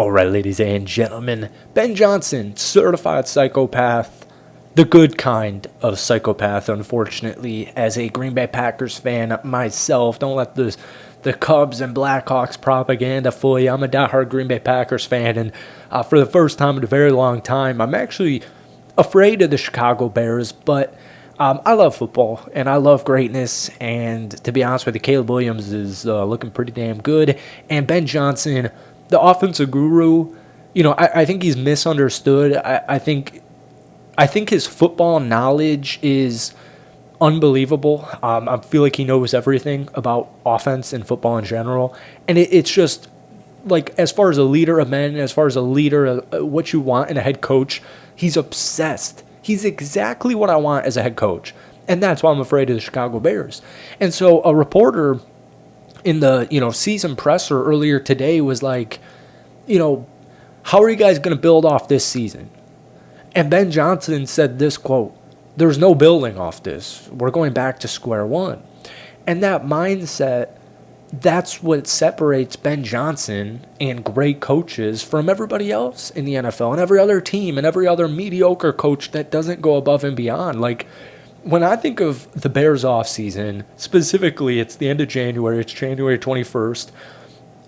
Alright, ladies and gentlemen, Ben Johnson, certified psychopath, the good kind of psychopath, unfortunately, as a Green Bay Packers fan myself. Don't let the Cubs and Blackhawks propaganda fool you. I'm a diehard Green Bay Packers fan, and for the first time in a very long time, I'm actually afraid of the Chicago Bears, but I love football, and I love greatness, and to be honest with you, Caleb Williams is looking pretty damn good, and Ben Johnson, the offensive guru, I think he's misunderstood. I think his football knowledge is unbelievable. I feel like he knows everything about offense and football in general, and it's just like, as far as a leader of men, as far as a leader, what you want in a head coach, he's obsessed. He's exactly what I want as a head coach, and that's why I'm afraid of the Chicago Bears. And so a reporter in the season presser earlier today was like, how are you guys going to build off this season? And Ben Johnson said this quote, "There's no building off this. We're going back to square one." And that mindset, that's what separates Ben Johnson and great coaches from everybody else in the NFL and every other team and every other mediocre coach that doesn't go above and beyond. Like, when I think of the Bears offseason, specifically, it's the end of January. It's January 21st.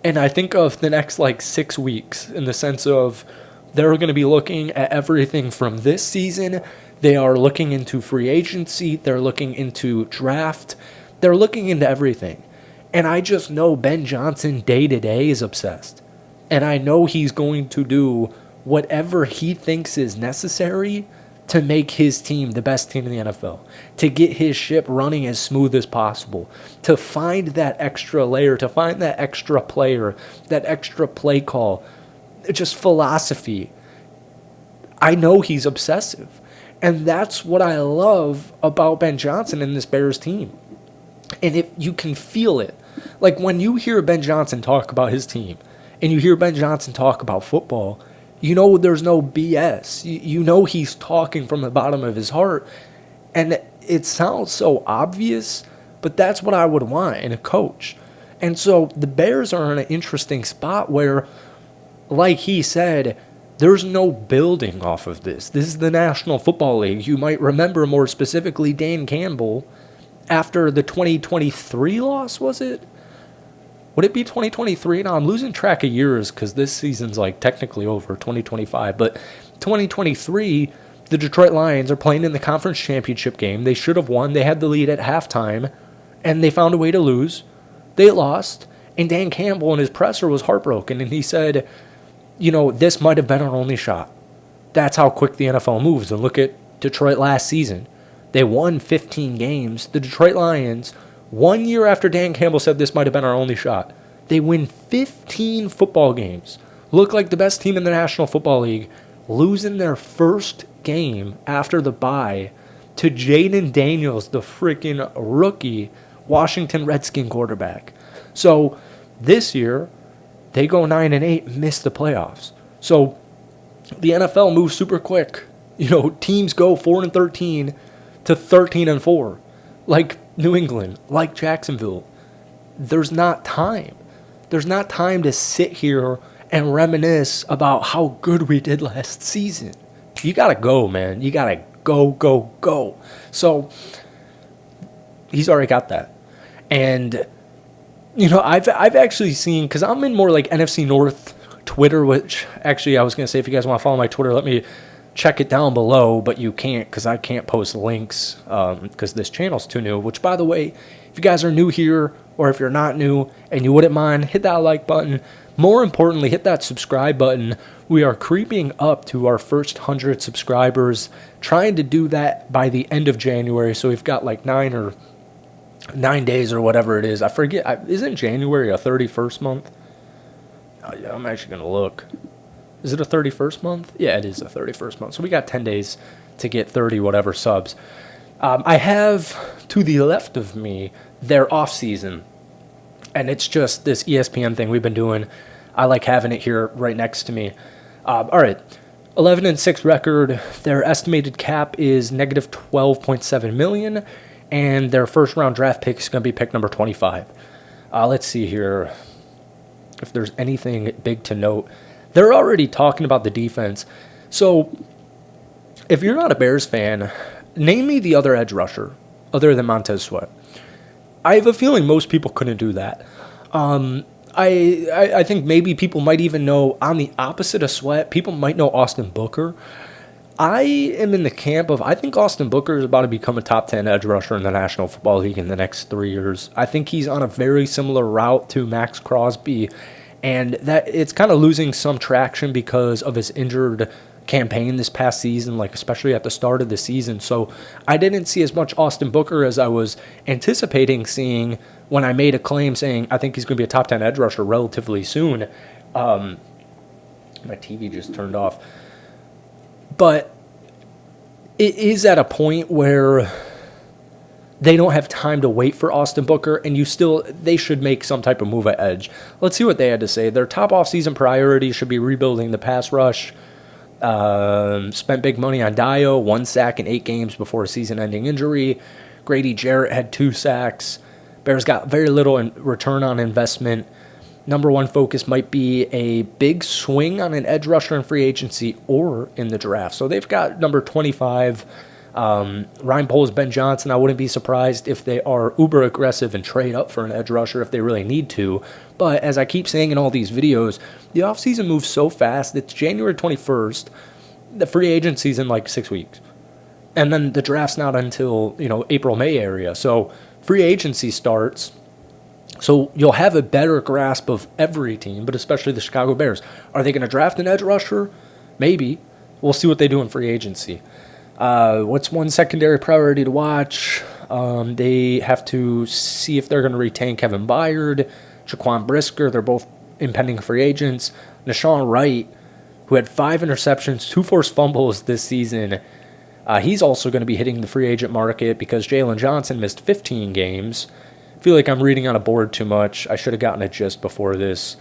And I think of the next, 6 weeks in the sense of they're going to be looking at everything from this season. They are looking into free agency. They're looking into draft. They're looking into everything. And I just know Ben Johnson day to day is obsessed. And I know he's going to do whatever he thinks is necessary to make his team the best team in the NFL, to get his ship running as smooth as possible, to find that extra layer, to find that extra player, that extra play call, just philosophy. I know he's obsessive. And that's what I love about Ben Johnson and this Bears team. And if you can feel it, like when you hear Ben Johnson talk about his team and you hear Ben Johnson talk about football, there's no BS. He's talking from the bottom of his heart. And it sounds so obvious, but that's what I would want in a coach. And so the Bears are in an interesting spot where, like he said, there's no building off of this. This is the National Football League. You might remember more specifically Dan Campbell after the 2023 loss, was it? Would it be 2023? Now, I'm losing track of years because this season's technically over, 2025. But 2023, the Detroit Lions are playing in the conference championship game. They should have won. They had the lead at halftime, and they found a way to lose. They lost, and Dan Campbell in his presser was heartbroken, and he said, this might have been our only shot. That's how quick the NFL moves. And look at Detroit last season. They won 15 games. The Detroit Lions, 1 year after Dan Campbell said this might have been our only shot, they win 15 football games, look like the best team in the National Football League, losing their first game after the bye to Jaden Daniels, the freaking rookie Washington Redskin quarterback. So this year, they go 9-8, miss the playoffs. So the NFL moves super quick. Teams go 4-13 to 13-4, like New England, like Jacksonville. There's not time. There's not time to sit here and reminisce about how good we did last season. You gotta go, man. You gotta go. So he's already got that. And I've actually seen, because I'm in more NFC North Twitter, which actually I was going to say, if you guys want to follow my Twitter, let me check it down below, but you can't because I can't post links because this channel's too new, which, by the way, if you guys are new here or if you're not new and you wouldn't mind, hit that like button. More importantly, hit that subscribe button. We are creeping up to our first 100 subscribers, trying to do that by the end of January, so we've got 9 days or whatever it is. I forget. Isn't January a 31st month? I'm actually going to look. Is it a 31st month? Yeah, it is a 31st month. So we got 10 days to get 30 whatever subs. I have, to the left of me, their off-season. And it's just this ESPN thing we've been doing. I like having it here right next to me. All right. 11-6 record. Their estimated cap is negative $12.7 million. And their first-round draft pick is going to be pick number 25. Let's see here if there's anything big to note. they're already talking about the defense. So if you're not a Bears fan, name me the other edge rusher other than Montez Sweat. I have a feeling most people couldn't do that. I think maybe people might even know, on the opposite of Sweat, people might know Austin Booker. I am in the camp of, I think Austin Booker is about to become a top 10 edge rusher in the National Football League in the next 3 years. I think he's on a very similar route to Max Crosby, and that it's kind of losing some traction because of his injured campaign this past season, like especially at the start of the season. So I didn't see as much Austin Booker as I was anticipating seeing when I made a claim saying I think he's going to be a top 10 edge rusher relatively soon. My TV just turned off. But it is at a point where they don't have time to wait for Austin Booker, and they should make some type of move at edge. Let's see what they had to say. Their top offseason priority should be rebuilding the pass rush. Spent big money on Dio, 1 sack in 8 games before a season-ending injury. Grady Jarrett had 2 sacks. Bears got very little in return on investment. Number one focus might be a big swing on an edge rusher in free agency or in the draft. So they've got number 25, Ryan Poles, Ben Johnson. I wouldn't be surprised if they are uber aggressive and trade up for an edge rusher if they really need to. But as I keep saying in all these videos, the offseason moves so fast. It's January 21st. The free agency's in like 6 weeks. And then the draft's not until, April, May area. So free agency starts. So you'll have a better grasp of every team, but especially the Chicago Bears. Are they going to draft an edge rusher? Maybe. We'll see what they do in free agency. What's one secondary priority to watch? They have to see if they're going to retain Kevin Byard, Jaquan Brisker. They're both impending free agents. Nashawn Wright, who had 5 interceptions, 2 forced fumbles this season. He's also going to be hitting the free agent market because Jalen Johnson missed 15 games. I feel like I'm reading on a board too much. I should have gotten it just before this.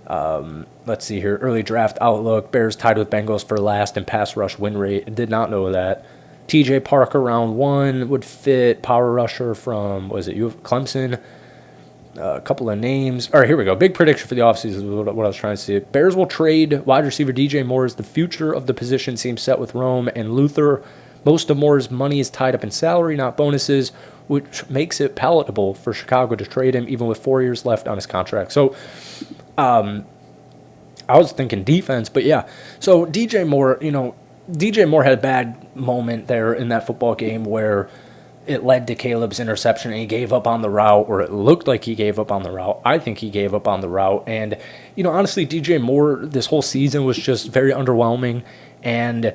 Let's see here. Early draft outlook. Bears tied with Bengals for last in pass rush win rate. I did not know that. TJ Parker, round 1, would fit. Power rusher from, Clemson? A couple of names. All right, here we go. Big prediction for the offseason is what I was trying to see. Bears will trade wide receiver DJ Moore as the future of the position seems set with Rome and Luther. Most of Moore's money is tied up in salary, not bonuses, which makes it palatable for Chicago to trade him even with 4 years left on his contract. So I was thinking defense, but yeah. So DJ Moore had a bad moment there in that football game where it led to Caleb's interception and he gave up on the route, or it looked like he gave up on the route. I think he gave up on the route. And, honestly, DJ Moore this whole season was just very underwhelming. And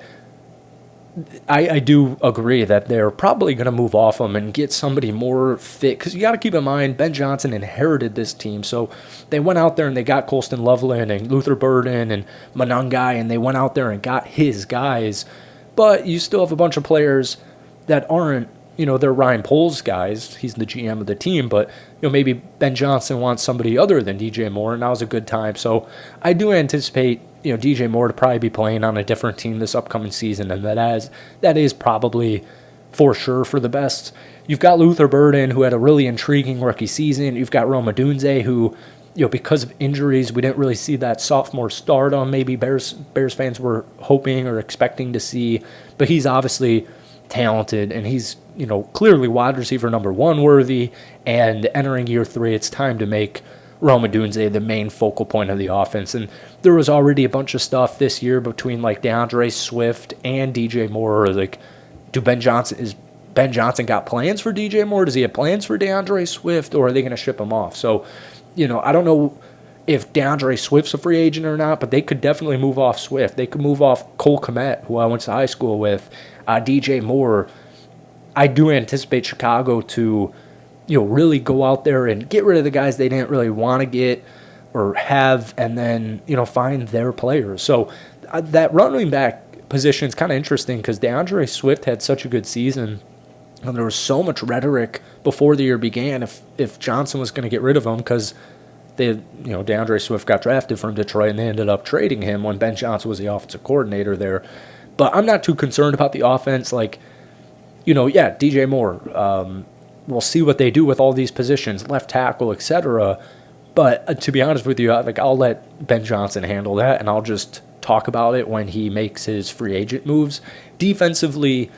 I do agree that they're probably going to move off him and get somebody more fit. Because you got to keep in mind, Ben Johnson inherited this team. So they went out there and they got Colston Loveland and Luther Burden and Monangai, and they went out there and got his guys. But you still have a bunch of players that aren't, they're Ryan Poles guys. He's the GM of the team. But, maybe Ben Johnson wants somebody other than DJ Moore, and that was a good time. So I do anticipate DJ Moore to probably be playing on a different team this upcoming season, and that is probably for sure for the best. You've got Luther Burden, who had a really intriguing rookie season. You've got Rome Odunze, who, because of injuries, we didn't really see that sophomore start on maybe Bears fans were hoping or expecting to see, but he's obviously talented, and he's, clearly wide receiver number 1 worthy, and entering year 3, it's time to make Rome Odunze the main focal point of the offense. And there was already a bunch of stuff this year between DeAndre Swift and DJ Moore. Ben Johnson got plans for DJ Moore? Does he have plans for DeAndre Swift, or are they going to ship him off? So, I don't know if DeAndre Swift's a free agent or not, but they could definitely move off Swift. They could move off Cole Kmet, who I went to high school with, DJ Moore. I do anticipate Chicago to really go out there and get rid of the guys they didn't really want to get or have, and then, find their players. So that running back position is kind of interesting because DeAndre Swift had such a good season, and there was so much rhetoric before the year began if Johnson was going to get rid of him because DeAndre Swift got drafted from Detroit and they ended up trading him when Ben Johnson was the offensive coordinator there. But I'm not too concerned about the offense. DJ Moore, we'll see what they do with all these positions, left tackle, etc. But to be honest with you, like, I'll let Ben Johnson handle that, and I'll just talk about it when he makes his free agent moves. Defensively,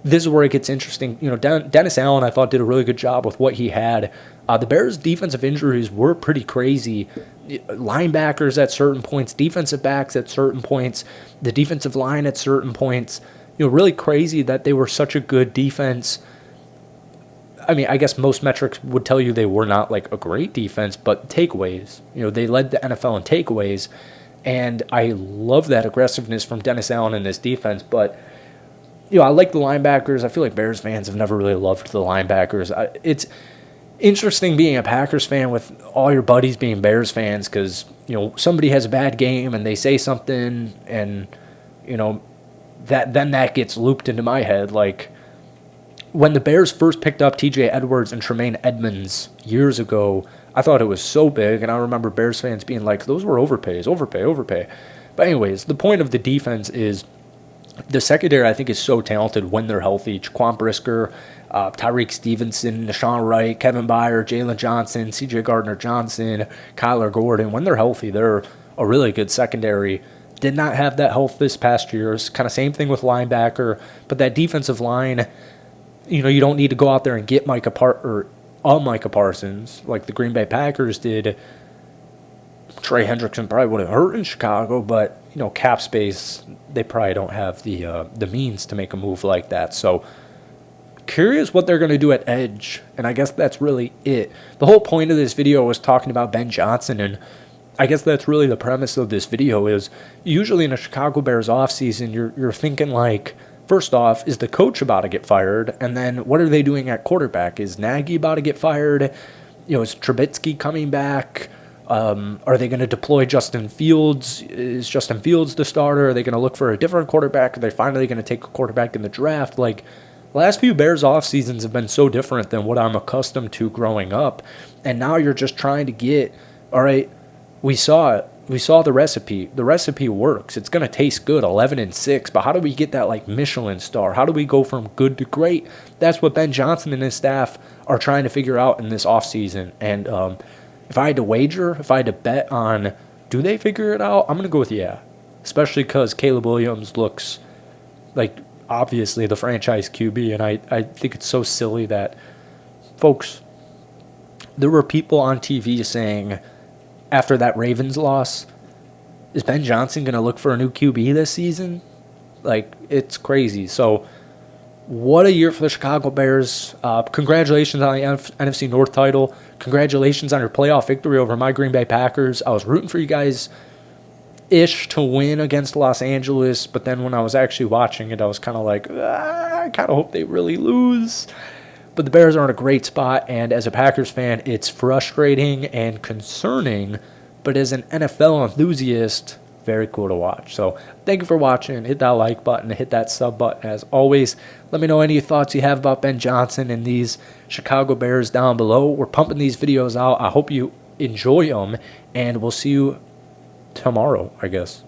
this is where it gets interesting. You know, Dennis Allen, I thought, did a really good job with what he had. The Bears' defensive injuries were pretty crazy. Linebackers at certain points, defensive backs at certain points, the defensive line at certain points. You know, really crazy that they were such a good defense. I mean, I guess most metrics would tell you they were not like a great defense, but takeaways. You know, they led the NFL in takeaways, and I love that aggressiveness from Dennis Allen in this defense. But, you know, I like the linebackers. I feel like Bears fans have never really loved the linebackers. It's interesting being a Packers fan with all your buddies being Bears fans because, you know, somebody has a bad game and they say something, and, you know, that gets looped into my head. Like, when the Bears first picked up TJ Edwards and Tremaine Edmonds years ago, I thought it was so big, and I remember Bears fans being like, those were overpay. But anyways, the point of the defense is the secondary, I think, is so talented when they're healthy. Jaquan Brisker, Tyreek Stevenson, Deshaun Wright, Kevin Byard, Jalen Johnson, CJ Gardner-Johnson, Kyler Gordon. When they're healthy, they're a really good secondary. Did not have that health this past year. It's kind of same thing with linebacker, but that defensive line, you know, you don't need to go out there and get Micah Parsons like the Green Bay Packers did. Trey Hendrickson probably would have hurt in Chicago, but, you know, cap space, they probably don't have the means to make a move like that. So curious what they're going to do at edge, and I guess that's really it. The whole point of this video was talking about Ben Johnson, and I guess that's really the premise of this video. Is usually in a Chicago Bears offseason, you're thinking like, first off, is the coach about to get fired? And then what are they doing at quarterback? Is Nagy about to get fired? You know, is Trubisky coming back? Are they going to deploy Justin Fields? Is Justin Fields the starter? Are they going to look for a different quarterback? Are they finally going to take a quarterback in the draft? Like, the last few Bears off seasons have been so different than what I'm accustomed to growing up. And now you're just trying to get, all right, we saw it. We saw the recipe. The recipe works. It's going to taste good, 11-6. But how do we get that like Michelin star? How do we go from good to great? That's what Ben Johnson and his staff are trying to figure out in this offseason. And if I had to wager, if I had to bet on, do they figure it out? I'm going to go with yeah. Especially because Caleb Williams looks like obviously the franchise QB. And I think it's so silly that, folks, there were people on TV saying, after that Ravens loss, is Ben Johnson going to look for a new QB this season? Like, it's crazy. So, what a year for the Chicago Bears. Congratulations on the NFC North title. Congratulations on your playoff victory over my Green Bay Packers. I was rooting for you guys-ish to win against Los Angeles, but then when I was actually watching it, I was kind of like, I kind of hope they really lose. But the Bears are in a great spot, and as a Packers fan, it's frustrating and concerning, but as an NFL enthusiast, very cool to watch. So thank you for watching. Hit that like button, hit that sub button. As always, let me know any thoughts you have about Ben Johnson and these Chicago Bears down below. We're pumping these videos out. I hope you enjoy them, and we'll see you tomorrow, I guess.